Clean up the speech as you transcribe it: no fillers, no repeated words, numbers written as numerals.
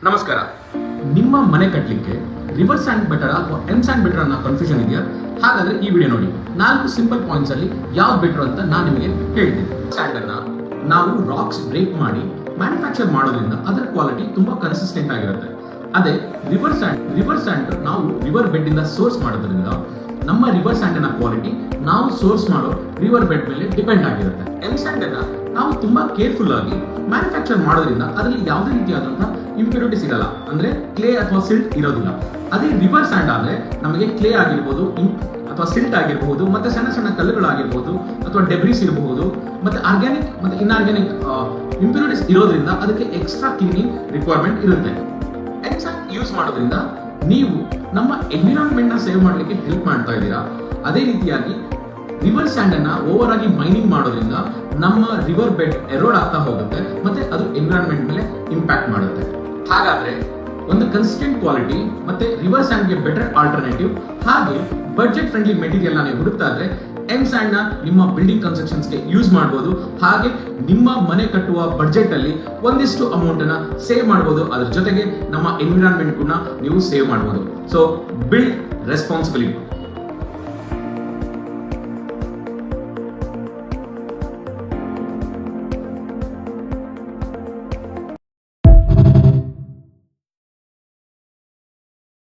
ನಮಸ್ಕಾರ. ನಿಮ್ಮ ಮನೆ ಕಟ್ಟಲಿಕ್ಕೆ ರಿವರ್ ಸ್ಯಾಂಡ್ ಬೆಟರ್ ಅಥವಾ ಎಮ್ ಸ್ಯಾಂಡ್ ಬೆಟರ್ ಅನ್ನೋ ಕನ್ಫ್ಯೂಷನ್ ಇದೆಯಾ? ಹಾಗಾದ್ರೆ ಈ ವಿಡಿಯೋ ನೋಡಿ. 4 ಸಿಂಪಲ್ ಪಾಯಿಂಟ್ಸ್ ಅಲ್ಲಿ ಯಾವ್ದು ಬೆಟರ್ ಅಂತ ನಾನು ನಿಮಗೆ ಹೇಳ್ತೀನಿ. ಸ್ಯಾಂಡ್ ಅನ್ನ ನಾವು ರಾಕ್ಸ್ ಬ್ರೇಕ್ ಮಾಡಿ ಮ್ಯಾನುಫ್ಯಾಕ್ಚರ್ ಮಾಡೋದ್ರಿಂದ ಅದರ ಕ್ವಾಲಿಟಿ ತುಂಬಾ ಕನ್ಸಿಸ್ಟೆಂಟ್ ಆಗಿರುತ್ತೆ. ಅದೇ ರಿವರ್ ಸ್ಯಾಂಡ್ ನಾವು ರಿವರ್ ಬೆಡ್ ಇಂದ ಸೋರ್ಸ್ ಮಾಡೋದ್ರಿಂದ ನಮ್ಮ ರಿವರ್ ಸ್ಯಾಂಡ್ ನ ಕ್ವಾಲಿಟಿ ನಾವು ಸೋರ್ಸ್ ಮಾಡೋ ರಿವರ್ ಬೆಡ್ ಮೇಲೆ ಡಿಪೆಂಡ್ ಆಗಿರುತ್ತೆ. ಎಮ್ ಸ್ಯಾಂಡ್ ಅನ್ನ ನಾವು ತುಂಬಾ ಕೇರ್ಫುಲ್ ಆಗಿ ಮ್ಯಾನುಫ್ಯಾಕ್ಚರ್ ಮಾಡೋದ್ರಿಂದ ಅದರಲ್ಲಿ ಯಾವುದೇ ರೀತಿಯಾದಂತಹ ಇಂಪ್ಯೂರಿಟೀಸ್ ಇರಲ್ಲ, ಅಂದ್ರೆ ಕ್ಲೇ ಅಥವಾ ಸಿಲ್ಟ್ ಇರೋದಿಲ್ಲ. ಅದೇ ರಿವರ್ ಸ್ಯಾಂಡ್ ಆದ್ರೆ ನಮಗೆ ಕ್ಲೇ ಆಗಿರ್ಬೋದು ಅಥವಾ ಸಿಲ್ಟ್ ಆಗಿರಬಹುದು, ಮತ್ತೆ ಸಣ್ಣ ಸಣ್ಣ ಕಲ್ಲುಗಳಾಗಿರ್ಬೋದು ಅಥವಾ ಡೆಬ್ರಿಸ್ ಇರಬಹುದು, ಮತ್ತೆ ಆರ್ಗ್ಯಾನಿಕ್ ಮತ್ತೆ ಇನ್ಆರ್ಗ್ಯಾನಿಕ್ ಇಂಪ್ಯೂರಿಟೀಸ್ ಇರೋದ್ರಿಂದ ಅದಕ್ಕೆ ಎಕ್ಸ್ಟ್ರಾ ಕ್ಲೀನಿಂಗ್ ರಿಕ್ವೈರ್ಮೆಂಟ್ ಇರುತ್ತೆ. ಎಮ್ ಸ್ಯಾಂಡ್ ಯೂಸ್ ಮಾಡೋದ್ರಿಂದ ನೀವು ನಮ್ಮ ಎನ್ವಿರಾನ್ಮೆಂಟ್ ನ ಸೇವ್ ಮಾಡಲಿಕ್ಕೆ ಹೆಲ್ಪ್ ಮಾಡ್ತಾ ಇದ್ದೀರಾ. ಅದೇ ರೀತಿಯಾಗಿ ರಿವರ್ ಸ್ಯಾಂಡ್ ಅನ್ನ ಓವರ್ ಆಗಿ ಮೈನಿಂಗ್ ಮಾಡೋದ್ರಿಂದ ನಮ್ಮ ರಿವರ್ ಬೆಡ್ ಎರೋಡ್ ಆಗ್ತಾ ಹೋಗುತ್ತೆ, ಮತ್ತೆ ಅದು ಎನ್ವಿರಾನ್ಮೆಂಟ್ ಮೇಲೆ ಇಂಪ್ಯಾಕ್ಟ್ ಮಾಡುತ್ತೆ. ಹಾಗಾದ್ರೆ ಒಂದು ಕನ್ಸಿಸ್ಟೆಂಟ್ ಕ್ವಾಲಿಟಿ ಮತ್ತೆ ರಿವರ್ ಸ್ಯಾಂಡ್ ಗೆ ಬೆಟರ್ ಆಲ್ಟರ್ನೇಟಿವ್ ಹಾಗೆ ಬಡ್ಜೆಟ್ ಫ್ರೆಂಡ್ಲಿ ಮೆಟೀರಿಯಲ್ ನೀವು ಹುಡುಕ್ತಾ ಇದ್ರೆ ಎಮ್ ಸ್ಯಾಂಡ್ ನ ನಿಮ್ಮ ಬಿಲ್ಡಿಂಗ್ ಕನ್ಸ್ಟ್ರಕ್ಷನ್ಸ್ ಗೆ ಯೂಸ್ ಮಾಡಬಹುದು. ಹಾಗೆ ನಿಮ್ಮ ಮನೆ ಕಟ್ಟುವ ಬಡ್ಜೆಟ್ ಅಲ್ಲಿ ಒಂದಿಷ್ಟು ಅಮೌಂಟ್ ಅನ್ನ ಸೇವ್ ಮಾಡಬಹುದು. ಅದ್ರ ಜೊತೆಗೆ ನಮ್ಮ ಎನ್ವಿರಾನ್ಮೆಂಟ್ ಕೂಡ ನೀವು ಸೇವ್ ಮಾಡಬಹುದು. So build responsibility.